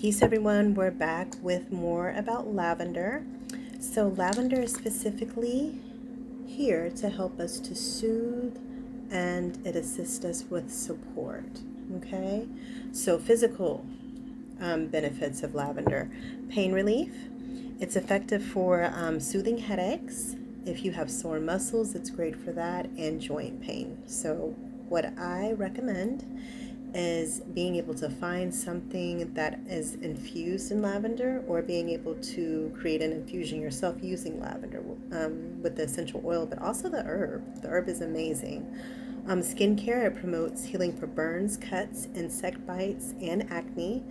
Peace, everyone. We're back with more about lavender. So, lavender is specifically here to help us to soothe and it assists us with support. Okay, so physical benefits of lavender: pain relief. It's effective for soothing headaches. If you have sore muscles, it's great for that, and joint pain. So, what I recommend is being able to find something that is infused in lavender, or being able to create an infusion yourself using lavender with the essential oil, but also the herb. The herb is amazing. Skincare, it promotes healing for burns, cuts, insect bites, and acne.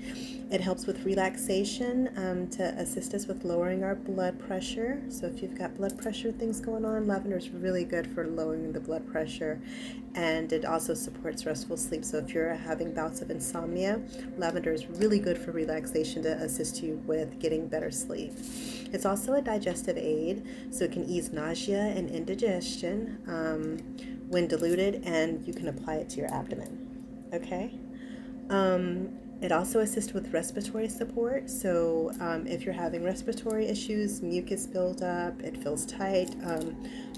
It helps with relaxation to assist us with lowering our blood pressure. So if you've got blood pressure things going on, lavender is really good for lowering the blood pressure. And it also supports restful sleep. So if you're having bouts of insomnia, lavender is really good for relaxation to assist you with getting better sleep. It's also a digestive aid, so it can ease nausea and indigestion when diluted, and you can apply it to your abdomen. Okay? It also assists with respiratory support. So if you're having respiratory issues, mucus buildup, it feels tight.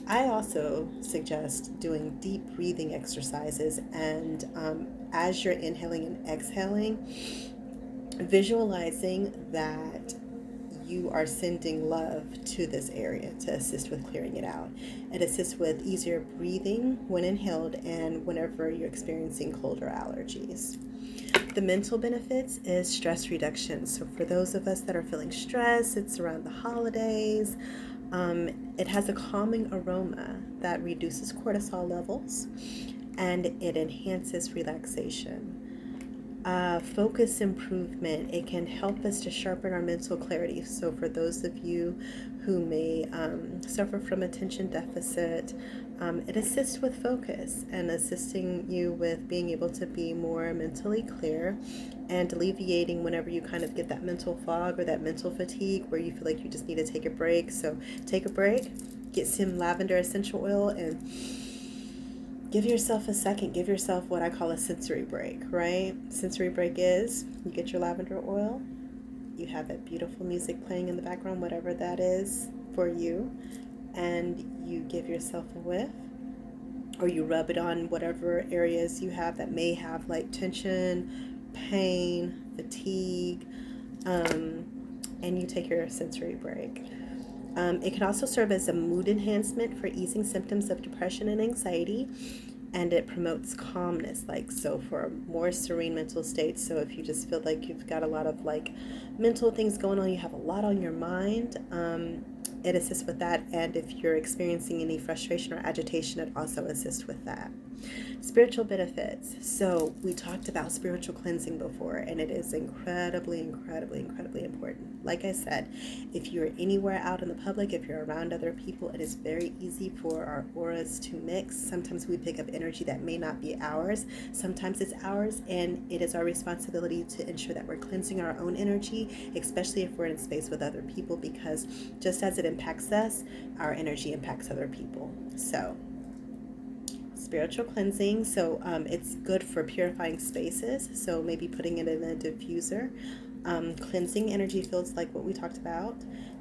I also suggest doing deep breathing exercises, and as you're inhaling and exhaling, visualizing that you are sending love to this area to assist with clearing it out. It assists with easier breathing when inhaled and whenever you're experiencing cold or allergies. The mental benefits is stress reduction. So for those of us that are feeling stressed, it's around the holidays. It has a calming aroma that reduces cortisol levels, and it enhances relaxation. Focus improvement. It can help us to sharpen our mental clarity. So for those of you who may suffer from attention deficit, it assists with focus and assisting you with being able to be more mentally clear, and alleviating whenever you kind of get that mental fog or that mental fatigue where you feel like you just need to take a break. So take a break, get some lavender essential oil, and give yourself a second. Give yourself what I call a sensory break, right? Sensory break is you get your lavender oil, you have that beautiful music playing in the background, whatever that is for you, and you give yourself a whiff, or you rub it on whatever areas you have that may have like tension, pain, fatigue, and you take your sensory break. It can also serve as a mood enhancement for easing symptoms of depression and anxiety, and it promotes calmness, like so for a more serene mental state. So if you just feel like you've got a lot of like mental things going on, you have a lot on your mind, it assists with that. And if you're experiencing any frustration or agitation, it also assists with that. Spiritual benefits. So we talked about spiritual cleansing before, and it is incredibly, incredibly, incredibly important. Like I said, if you're anywhere out in the public, if you're around other people, it is very easy for our auras to mix. Sometimes we pick up energy that may not be ours. Sometimes it's ours, and it is our responsibility to ensure that we're cleansing our own energy, especially if we're in space with other people, because just as it impacts us, our energy impacts other people. So spiritual cleansing. So it's good for purifying spaces. So maybe putting it in a diffuser, cleansing energy fields like what we talked about,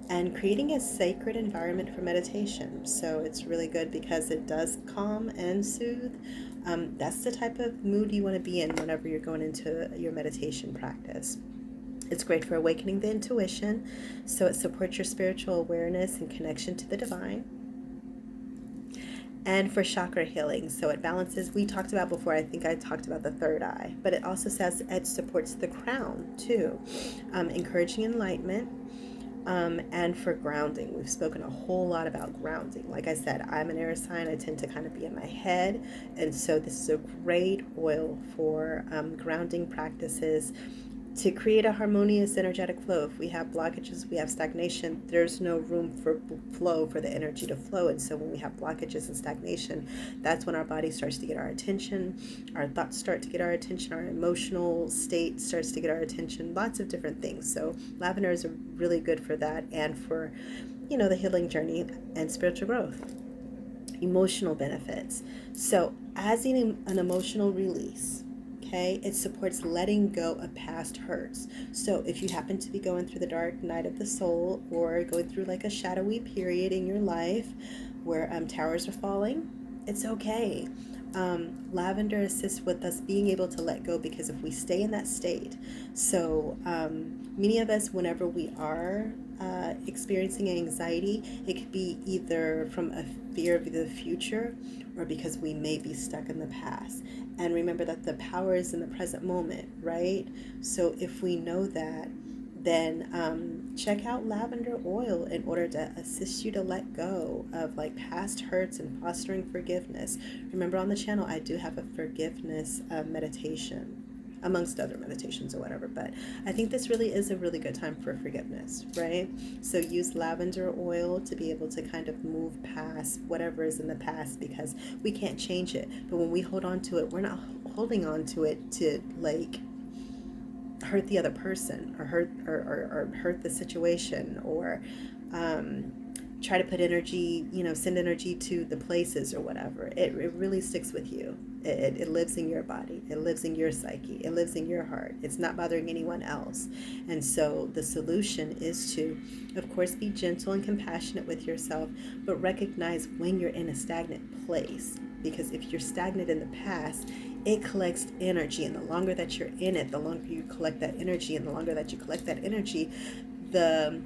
and creating a sacred environment for meditation. So it's really good because it does calm and soothe. That's the type of mood you want to be in whenever you're going into your meditation practice. It's great for awakening the intuition. So it supports your spiritual awareness and connection to the divine. And for chakra healing, so it balances, we talked about before, I think I talked about the third eye, but it also says it supports the crown too, encouraging enlightenment, and for grounding. We've spoken a whole lot about grounding. Like I said, I'm an air sign, I tend to kind of be in my head, and so this is a great oil for grounding practices, to create a harmonious energetic flow. If we have blockages, we have stagnation, there's no room for flow, for the energy to flow. And so when we have blockages and stagnation, that's when our body starts to get our attention, our thoughts start to get our attention, our emotional state starts to get our attention, lots of different things. So lavender is really good for that, and for, the healing journey and spiritual growth. Emotional benefits. So as an emotional release, Okay, it supports letting go of past hurts. So if you happen to be going through the dark night of the soul, or going through like a shadowy period in your life where towers are falling, it's okay. Lavender assists with us being able to let go, because if we stay in that state, so many of us, whenever we are experiencing anxiety, it could be either from a fear of the future, or because we may be stuck in the past. And remember that the power is in the present moment, right? So if we know that, then check out lavender oil in order to assist you to let go of like past hurts and fostering forgiveness. Remember, on the channel I do have a forgiveness meditation, amongst other meditations or whatever, but I think this really is a really good time for forgiveness, right? So use lavender oil to be able to kind of move past whatever is in the past, because we can't change it. But when we hold on to it, we're not holding on to it to like hurt the other person, or hurt the situation, or try to put energy, send energy to the places or whatever. It really sticks with you. It lives in your body. It lives in your psyche. It lives in your heart. It's not bothering anyone else. And so the solution is to, of course, be gentle and compassionate with yourself, but recognize when you're in a stagnant place. Because if you're stagnant in the past, it collects energy. And the longer that you're in it, the longer you collect that energy. And the longer that you collect that energy, the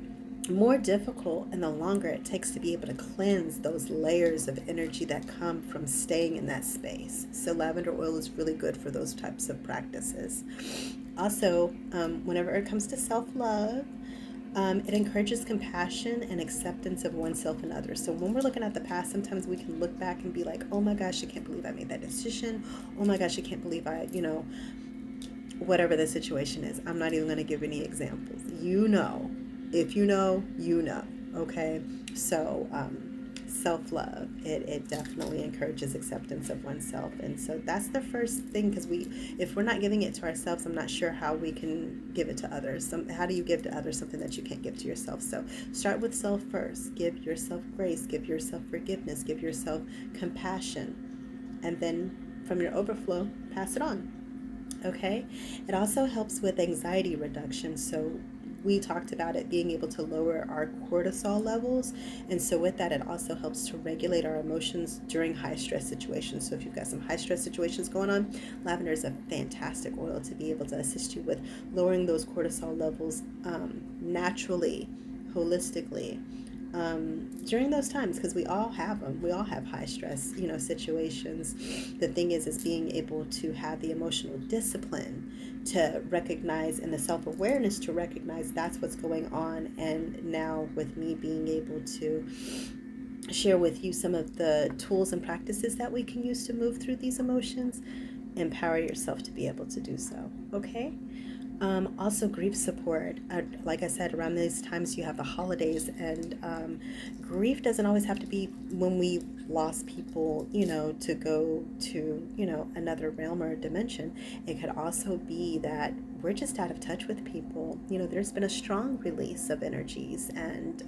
more difficult and the longer it takes to be able to cleanse those layers of energy that come from staying in that space. So lavender oil is really good for those types of practices. Also, whenever it comes to self-love, it encourages compassion and acceptance of oneself and others. So when we're looking at the past, sometimes we can look back and be like, oh my gosh, I can't believe I made that decision. Oh my gosh, I can't believe I, whatever the situation is. I'm not even going to give any examples. If you know, okay? So self-love, it definitely encourages acceptance of oneself. And so that's the first thing, because if we're not giving it to ourselves, I'm not sure how we can give it to others. How do you give to others something that you can't give to yourself? So start with self first. Give yourself grace, give yourself forgiveness, give yourself compassion, and then from your overflow, pass it on. Okay? It also helps with anxiety reduction. So we talked about it being able to lower our cortisol levels. And so with that, it also helps to regulate our emotions during high stress situations. So if you've got some high stress situations going on, lavender is a fantastic oil to be able to assist you with lowering those cortisol levels naturally, holistically. During those times, because we all have them. We all have high stress, situations. The thing is being able to have the emotional discipline to recognize, and the self-awareness to recognize that's what's going on. And now with me being able to share with you some of the tools and practices that we can use to move through these emotions, empower yourself to be able to do so. Okay? Also, grief support. Like I said, around these times you have the holidays, and grief doesn't always have to be when we lost people, to go to, another realm or dimension. It could also be that we're just out of touch with people. There's been a strong release of energies and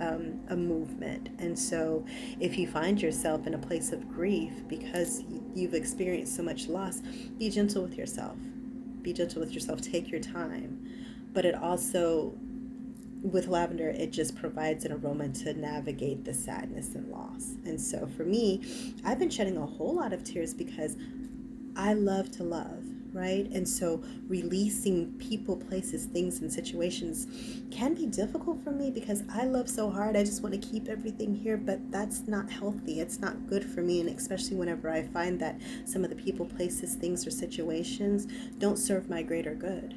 a movement. And so if you find yourself in a place of grief because you've experienced so much loss, be gentle with yourself. Be gentle with yourself. Take your time. But it also, with lavender, it just provides an aroma to navigate the sadness and loss. And so for me, I've been shedding a whole lot of tears because I love to love, right? And so releasing people, places, things, and situations can be difficult for me because I love so hard. I just want to keep everything here, but that's not healthy. It's not good for me. And especially whenever I find that some of the people, places, things, or situations don't serve my greater good,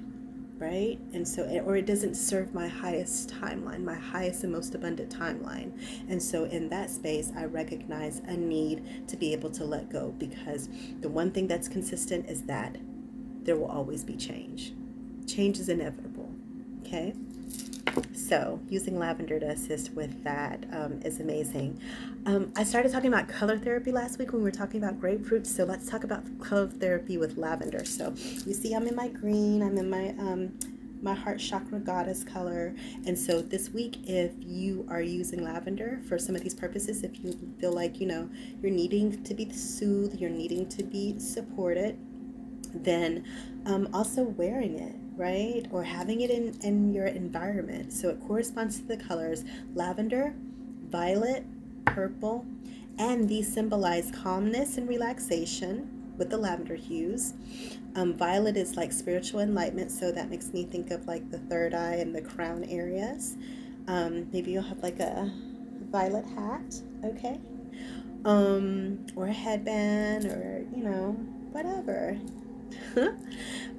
right? And so, or it doesn't serve my highest timeline, my highest and most abundant timeline. And so in that space, I recognize a need to be able to let go, because the one thing that's consistent is that there will always be change. Change is inevitable, okay? So using lavender to assist with that is amazing. I started talking about color therapy last week when we were talking about grapefruit. So let's talk about color therapy with lavender. So you see I'm in my green, I'm in my heart chakra goddess color. And so this week, if you are using lavender for some of these purposes, if you feel like, you're needing to be soothed, you're needing to be supported, then also wearing it, right? Or having it in your environment. So it corresponds to the colors lavender, violet, purple, and these symbolize calmness and relaxation with the lavender hues. Violet is like spiritual enlightenment, so that makes me think of like the third eye and the crown areas. Maybe you'll have like a violet hat, okay? Or a headband, or whatever.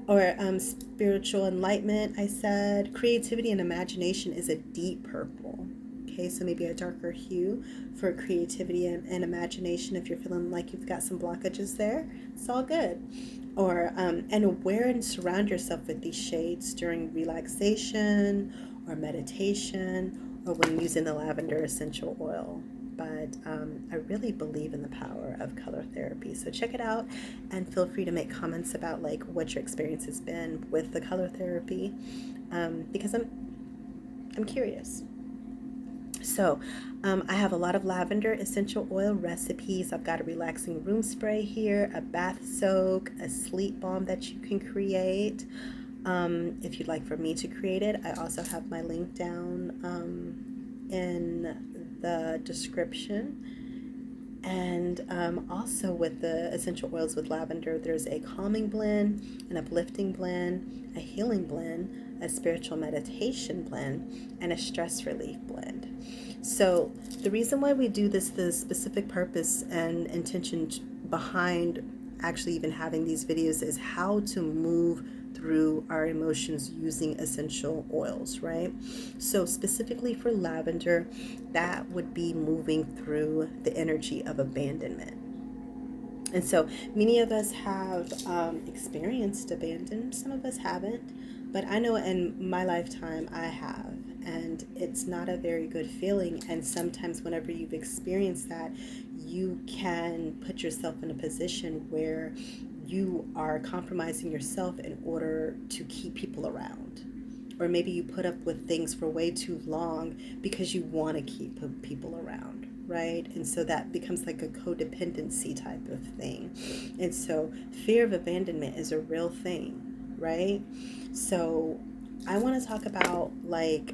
Or spiritual enlightenment, I said. Creativity and imagination is a deep purple. Okay, so maybe a darker hue for creativity and imagination if you're feeling like you've got some blockages there. It's all good. Or and wear and surround yourself with these shades during relaxation or meditation or when using the lavender essential oil. But I really believe in the power of color therapy. So check it out and feel free to make comments about like what your experience has been with the color therapy, because I'm curious. So I have a lot of lavender essential oil recipes. I've got a relaxing room spray here, a bath soak, a sleep balm that you can create. If you'd like for me to create it, I also have my link down in the description. And also with the essential oils with lavender, there's a calming blend, an uplifting blend, a healing blend, a spiritual meditation blend, and a stress relief blend. So the reason why we do this, the specific purpose and intention behind actually even having these videos, is how to move through our emotions using essential oils, right? So specifically for lavender, that would be moving through the energy of abandonment. And so many of us have experienced abandonment. Some of us haven't, but I know in my lifetime I have. And it's not a very good feeling. And sometimes whenever you've experienced that, you can put yourself in a position where you are compromising yourself in order to keep people around. Or maybe you put up with things for way too long because you want to keep people around, right? And so that becomes like a codependency type of thing. And so fear of abandonment is a real thing, right? So I want to talk about like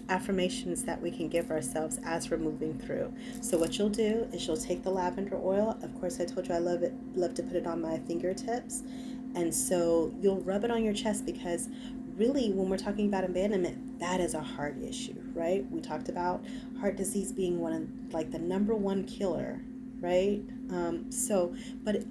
affirmations that we can give ourselves as we're moving through. So what you'll do is you'll take the lavender oil. Of course, I told you I love to put it on my fingertips. And so you'll rub it on your chest, because really when we're talking about abandonment, that is a heart issue, right? We talked about heart disease being one of like the number one killer, right? But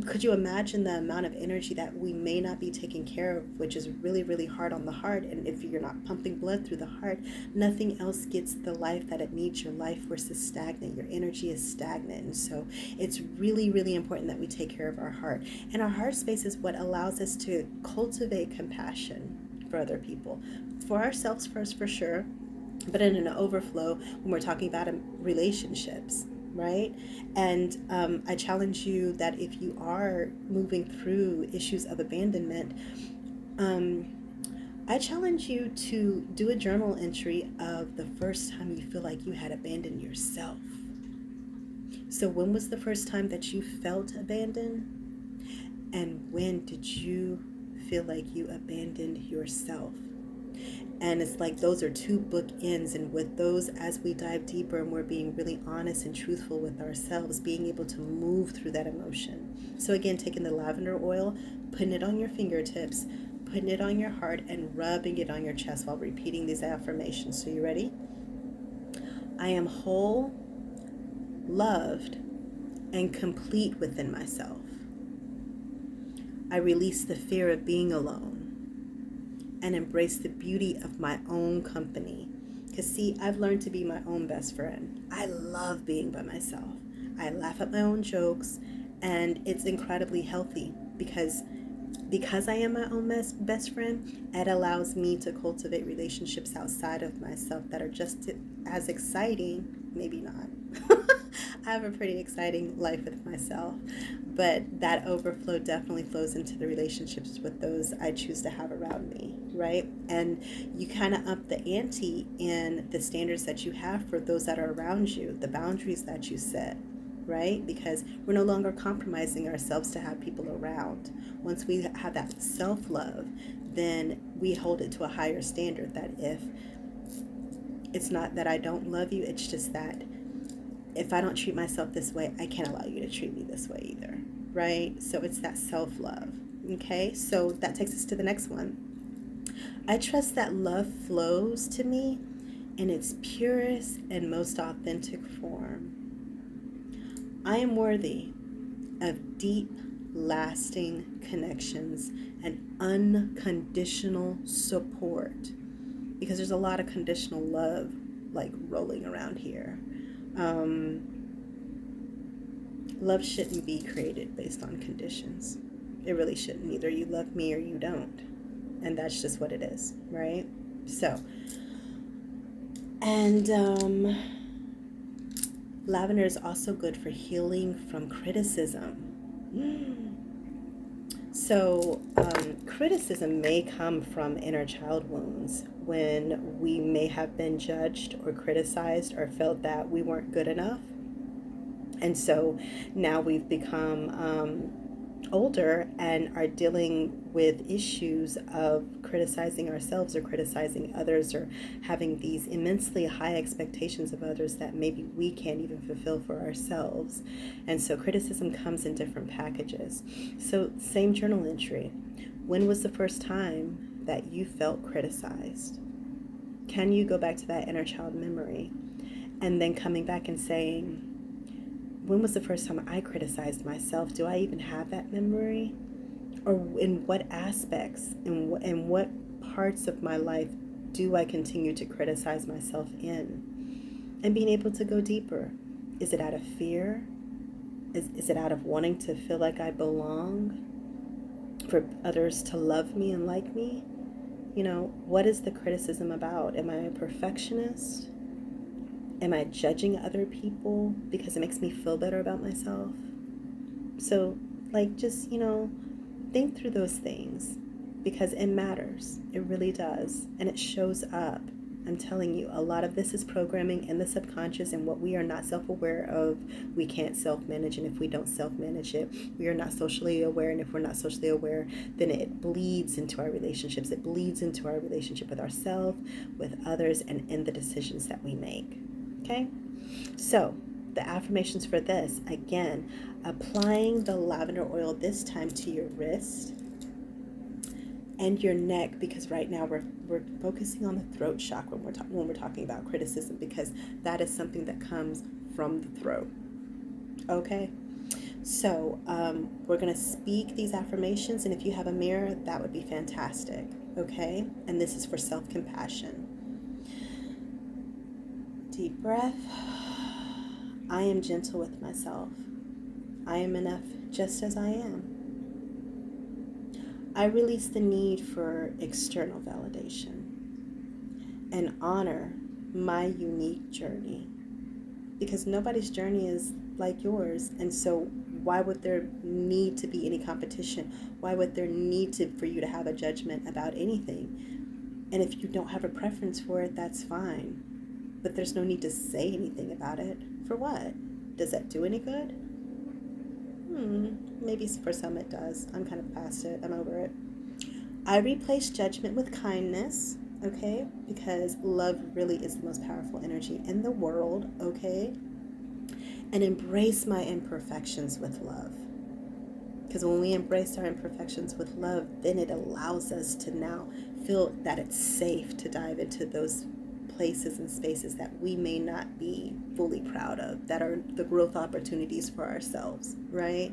could you imagine the amount of energy that we may not be taking care of, which is really, really hard on the heart? And if you're not pumping blood through the heart, nothing else gets the life that it needs. Your life force is stagnant. Your energy is stagnant. And so it's really, really important that we take care of our heart. And our heart space is what allows us to cultivate compassion for other people, for ourselves first, for sure, but in an overflow when we're talking about relationships, right? And I challenge you that if you are moving through issues of abandonment, I challenge you to do a journal entry of the first time you feel like you had abandoned yourself. So when was the first time that you felt abandoned? And when did you feel like you abandoned yourself? And it's like those are two bookends, and with those, as we dive deeper and we're being really honest and truthful with ourselves, being able to move through that emotion. So again, taking the lavender oil, putting it on your fingertips, putting it on your heart, and rubbing it on your chest while repeating these affirmations. So you ready? I am whole, loved, and complete within myself. I release the fear of being alone and embrace the beauty of my own company. Because see, I've learned to be my own best friend. I love being by myself. I laugh at my own jokes, and it's incredibly healthy because I am my own best friend. It allows me to cultivate relationships outside of myself that are just as exciting, maybe not. I have a pretty exciting life with myself, but that overflow definitely flows into the relationships with those I choose to have around me, right? And you kind of up the ante in the standards that you have for those that are around you, the boundaries that you set, right? Because we're no longer compromising ourselves to have people around. Once we have that self-love, then we hold it to a higher standard, that if it's not that I don't love you, it's just that if I don't treat myself this way, I can't allow you to treat me this way either, right? So it's that self-love. Okay, so that takes us to the next one. I trust that love flows to me in its purest and most authentic form. I am worthy of deep, lasting connections and unconditional support, because there's a lot of conditional love like rolling around here. Love shouldn't be created based on conditions. It really shouldn't. Either you love me or you don't. And that's just what it is, right? So, and lavender is also good for healing from criticism. So, criticism may come from inner child wounds, when we may have been judged or criticized or felt that we weren't good enough. And so now we've become older and are dealing with issues of criticizing ourselves or criticizing others, or having these immensely high expectations of others that maybe we can't even fulfill for ourselves. And so criticism comes in different packages. So same journal entry. When was the first time that you felt criticized? Can you go back to that inner child memory and then coming back and saying, when was the first time I criticized myself? Do I even have that memory? Or in what aspects, in what parts of my life do I continue to criticize myself in? And being able to go deeper. Is it out of fear? Is it out of wanting to feel like I belong? For others to love me and like me? You know, what is the criticism about? Am I a perfectionist? Am I judging other people because it makes me feel better about myself? So, like, just, think through those things, because it matters. It really does. And it shows up. I'm telling you, a lot of this is programming in the subconscious, and what we are not self-aware of, we can't self-manage. And if we don't self-manage it, we are not socially aware. And if we're not socially aware, then it bleeds into our relationships. It bleeds into our relationship with ourselves, with others, and in the decisions that we make. Okay, so the affirmations for this, again, applying the lavender oil this time to your wrist and your neck, because right now we're focusing on the throat chakra when we're talking about criticism, because that is something that comes from the throat. Okay, so we're going to speak these affirmations, and if you have a mirror, that would be fantastic. Okay, and this is for self-compassion. Deep breath. I am gentle with myself. I am enough just as I am. I release the need for external validation and honor my unique journey, because nobody's journey is like yours. And so why would there need to be any competition? Why would there need for you to have a judgment about anything? And if you don't have a preference for it, that's fine. But there's no need to say anything about it. For what? Does that do any good? Maybe for some it does. I'm kind of past it. I'm over it. I replace judgment with kindness, okay? Because love really is the most powerful energy in the world, okay? And embrace my imperfections with love. Because when we embrace our imperfections with love, then it allows us to now feel that it's safe to dive into those places and spaces that we may not be fully proud of, that are the growth opportunities for ourselves, right?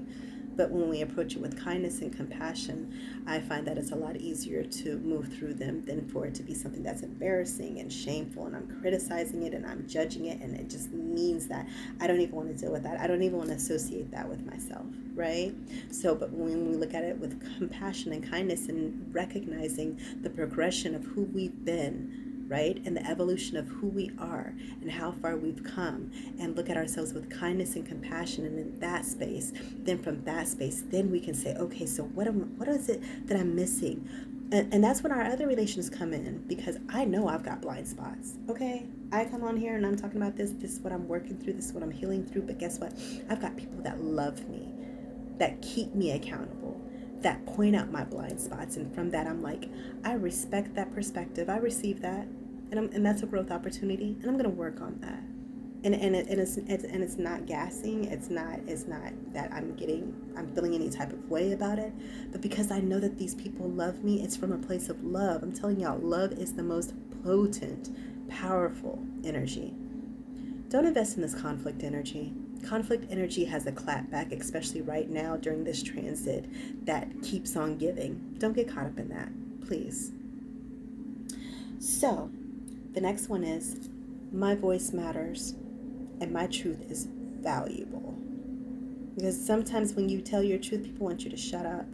But when we approach it with kindness and compassion, I find that it's a lot easier to move through them than for it to be something that's embarrassing and shameful, and I'm criticizing it and I'm judging it, and it just means that I don't even want to deal with that. I don't even want to associate that with myself, right? So, but when we look at it with compassion and kindness and recognizing the progression of who we've been, right? And the evolution of who we are and how far we've come, and look at ourselves with kindness and compassion, and in that space, then from that space, then we can say, okay, so what is it that I'm missing? And that's when our other relations come in, because I know I've got blind spots. Okay, I come on here and I'm talking about this is what I'm working through, this is what I'm healing through. But guess what? I've got people that love me, that keep me accountable, that point out my blind spots. And from that, I'm like, I respect that perspective. I receive that. And that's a growth opportunity. And I'm going to work on that. And it's not gassing. It's not that I'm feeling any type of way about it, but because I know that these people love me, it's from a place of love. I'm telling y'all, love is the most potent, powerful energy. Don't invest in this conflict energy. Conflict energy has a clap back, especially right now during this transit that keeps on giving. Don't get caught up in that, please. So, the next one is, my voice matters and my truth is valuable. Because sometimes when you tell your truth, people want you to shut up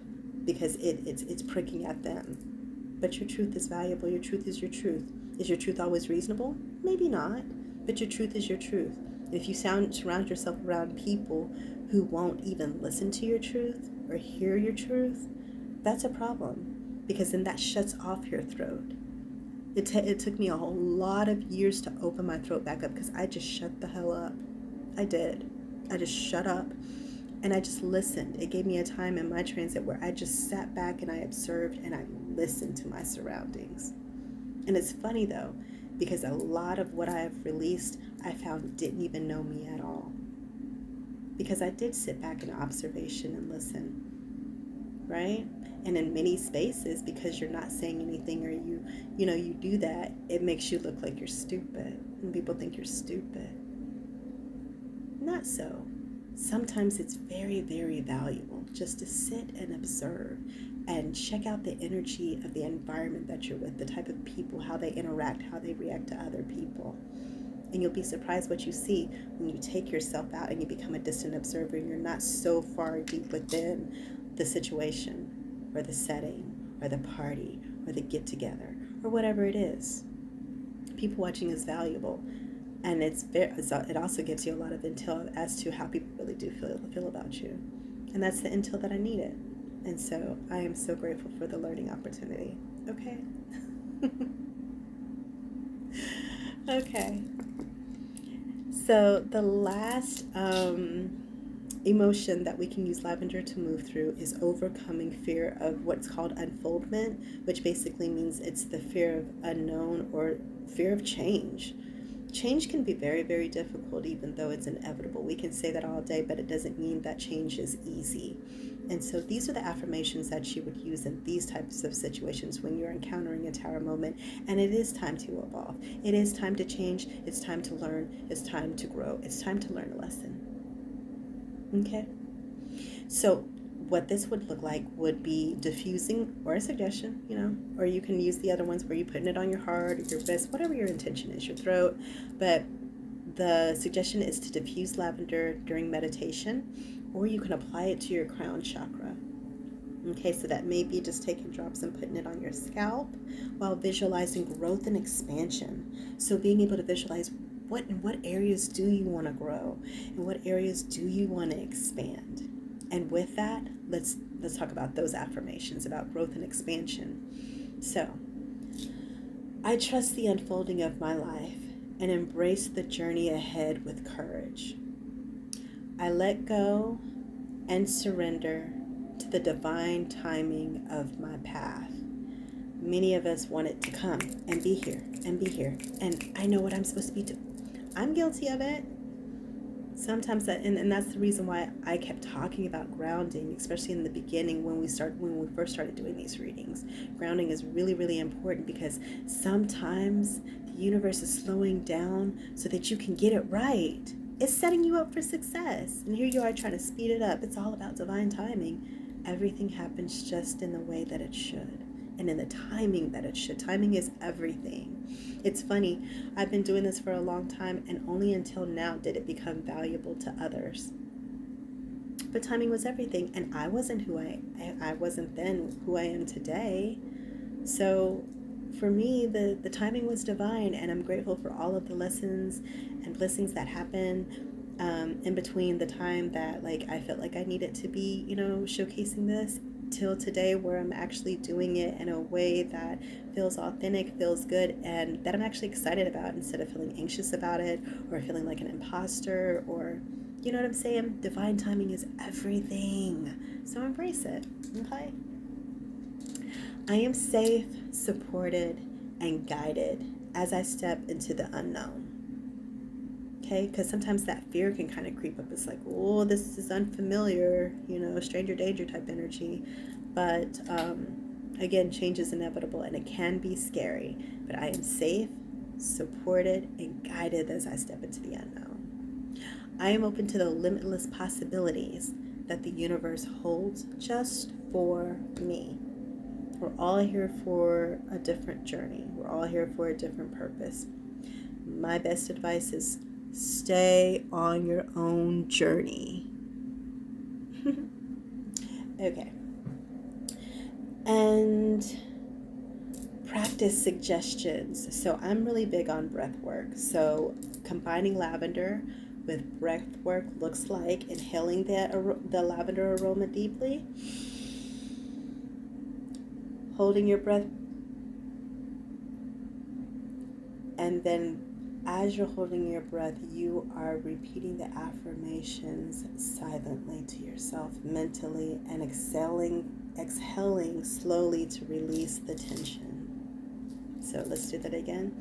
because it's pricking at them. But your truth is valuable. Your truth is your truth. Is your truth always reasonable? Maybe not. But your truth is your truth. And if you surround yourself around people who won't even listen to your truth or hear your truth, that's a problem. Because then that shuts off your throat. It took me a whole lot of years to open my throat back up because I just shut the hell up. I did. I just shut up and I just listened. It gave me a time in my transit where I just sat back and I observed and I listened to my surroundings. And it's funny though, because a lot of what I have released, I found didn't even know me at all. Because I did sit back in observation and listen, right? And in many spaces, because you're not saying anything or you do that, it makes you look like you're stupid. And people think you're stupid. Not so. Sometimes it's very, very valuable just to sit and observe and check out the energy of the environment that you're with, the type of people, how they interact, how they react to other people. And you'll be surprised what you see when you take yourself out and you become a distant observer and you're not so far deep within the situation or the setting or the party or the get-together or whatever it is. People watching is valuable. And it also gives you a lot of intel as to how people really do feel about you. And that's the intel that I needed. And so I am so grateful for the learning opportunity. Okay? Okay. So the last emotion that we can use lavender to move through is overcoming fear of what's called unfoldment, which basically means it's the fear of unknown or fear of change. Change can be very, very difficult, even though it's inevitable. We can say that all day, but it doesn't mean that change is easy. And so these are the affirmations that you would use in these types of situations when you're encountering a tower moment. And it is time to evolve. It is time to change. It's time to learn. It's time to grow. It's time to learn a lesson. Okay? So what this would look like would be diffusing, or a suggestion, or you can use the other ones where you're putting it on your heart, or your wrist, whatever your intention is, your throat. But the suggestion is to diffuse lavender during meditation, or you can apply it to your crown chakra. Okay, so that may be just taking drops and putting it on your scalp while visualizing growth and expansion. So being able to visualize in what areas do you want to grow, and what areas do you want to expand. And with that, let's talk about those affirmations about growth and expansion. So, I trust the unfolding of my life and embrace the journey ahead with courage. I let go and surrender to the divine timing of my path. Many of us want it to come and be here and be here. And I know what I'm supposed to be doing. I'm guilty of it. Sometimes and that's the reason why I kept talking about grounding, especially in the beginning when we first started doing these readings. Grounding is really, really important because sometimes the universe is slowing down so that you can get it right. It's setting you up for success. And here you are trying to speed it up. It's all about divine timing. Everything happens just in the way that it should. And in the timing that it should. Timing is everything. It's funny, I've been doing this for a long time, and only until now did it become valuable to others. But timing was everything, and I wasn't I wasn't then who I am today. So for me, the timing was divine, and I'm grateful for all of the lessons and blessings that happened in between the time that I felt like I needed to be, showcasing this till today, where I'm actually doing it in a way that feels authentic, feels good, and that I'm actually excited about, instead of feeling anxious about it or feeling like an imposter, or, you know what I'm saying? Divine timing is everything. So embrace it, okay? I am safe, supported, and guided as I step into the unknown. Okay, because sometimes that fear can kind of creep up. It's like, oh, this is unfamiliar, stranger danger type energy. But again, change is inevitable and it can be scary. But I am safe, supported, and guided as I step into the unknown. I am open to the limitless possibilities that the universe holds just for me. We're all here for a different journey. We're all here for a different purpose. My best advice is stay on your own journey. Okay. And practice suggestions. So I'm really big on breath work. So combining lavender with breath work looks like inhaling the lavender aroma deeply, holding your breath, and then as you're holding your breath, you are repeating the affirmations silently to yourself mentally, and exhaling slowly to release the tension. So let's do that again.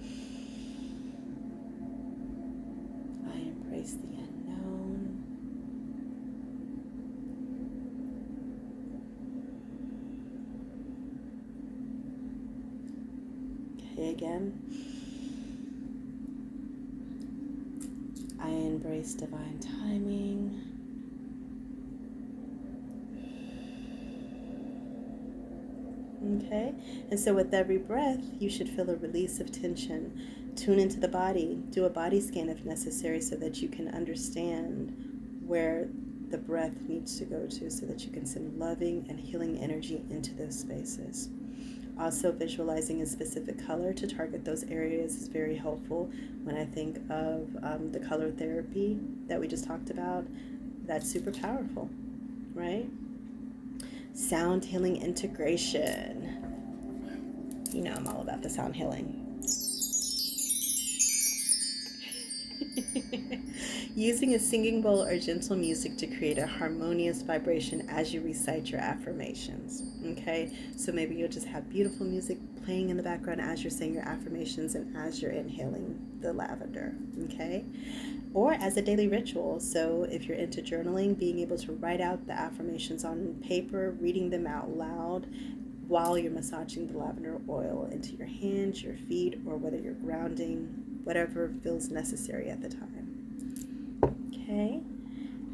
I embrace the unknown. Okay, again. I embrace divine timing. Okay, and so with every breath, you should feel a release of tension. Tune into the body. Do a body scan if necessary, so that you can understand where the breath needs to go to, so that you can send loving and healing energy into those spaces. Also, visualizing a specific color to target those areas is very helpful. When I think of the color therapy that we just talked about, that's super powerful, right? Sound healing integration. I'm all about the sound healing. Using a singing bowl or gentle music to create a harmonious vibration as you recite your affirmations. Okay, so maybe you'll just have beautiful music playing in the background as you're saying your affirmations and as you're inhaling the lavender. Okay, or as a daily ritual. So if you're into journaling, being able to write out the affirmations on paper, reading them out loud while you're massaging the lavender oil into your hands, your feet, or whether you're grounding, whatever feels necessary at the time. Okay,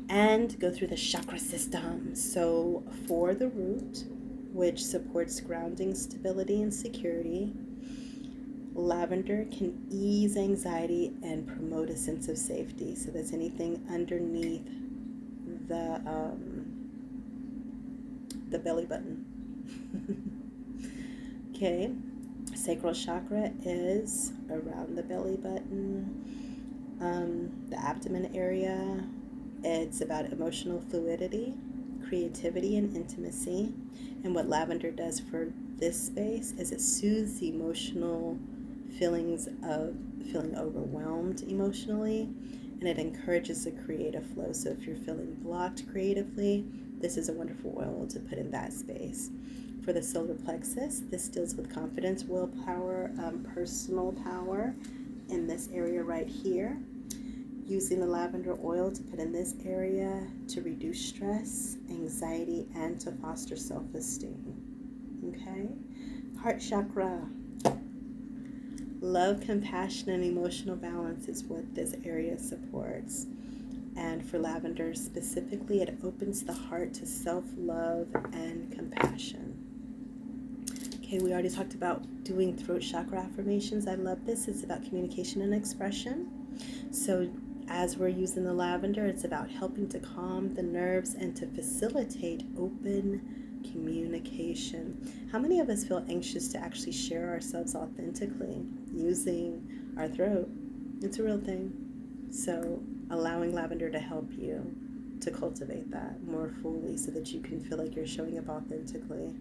and go through the chakra system. So for the root, which supports grounding, stability, and security, lavender can ease anxiety and promote a sense of safety. So that's anything underneath the belly button. Okay, sacral chakra is around the belly button, the abdomen area. It's about emotional fluidity, creativity, and intimacy. And what lavender does for this space is it soothes the emotional feelings of feeling overwhelmed emotionally, and it encourages a creative flow. So if you're feeling blocked creatively, this is a wonderful oil to put in that space. For the solar plexus, this deals with confidence, willpower, personal power in this area right here. Using the lavender oil to put in this area to reduce stress, anxiety, and to foster self-esteem. Okay? Heart chakra. Love, compassion, and emotional balance is what this area supports. And for lavender specifically, it opens the heart to self-love and compassion. Okay, we already talked about doing throat chakra affirmations. I love this. It's about communication and expression. So as we're using the lavender, it's about helping to calm the nerves and to facilitate open communication. How many of us feel anxious to actually share ourselves authentically using our throat? It's a real thing. So allowing lavender to help you to cultivate that more fully so that you can feel like you're showing up authentically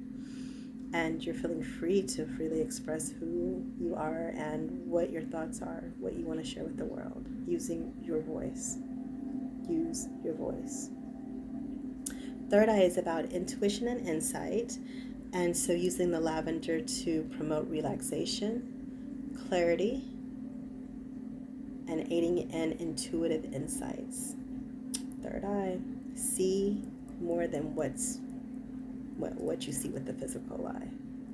and you're feeling free to freely express who you are and what your thoughts are, what you want to share with the world, using your voice. Use your voice. Third eye is about intuition and insight, and so using the lavender to promote relaxation, clarity, and aiding in intuitive insights. Third eye, see more than what you see with the physical eye.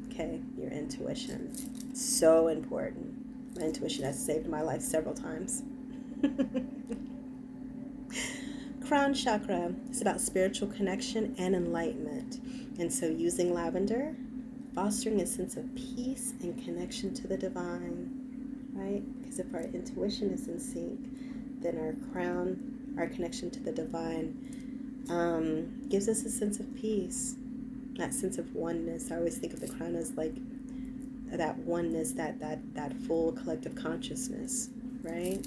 Okay, your intuition, so important. My intuition has saved my life several times. Crown chakra is about spiritual connection and enlightenment, and so using lavender, fostering a sense of peace and connection to the divine, right? Because if our intuition is in sync, then our crown, our connection to the divine, gives us a sense of peace, that sense of oneness. I always think of the crown as like that oneness, that full collective consciousness, right?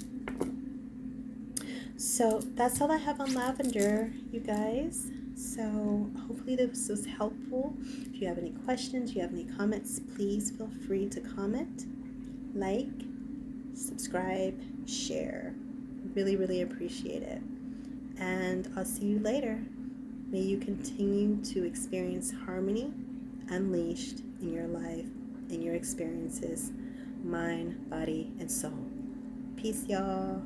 So that's all I have on lavender, you guys. So hopefully this was helpful. If you have any questions, you have any comments, please feel free to comment, like, subscribe, share. Really, really appreciate it. And I'll see you later. May you continue to experience harmony unleashed in your life, in your experiences, mind, body, and soul. Peace, y'all.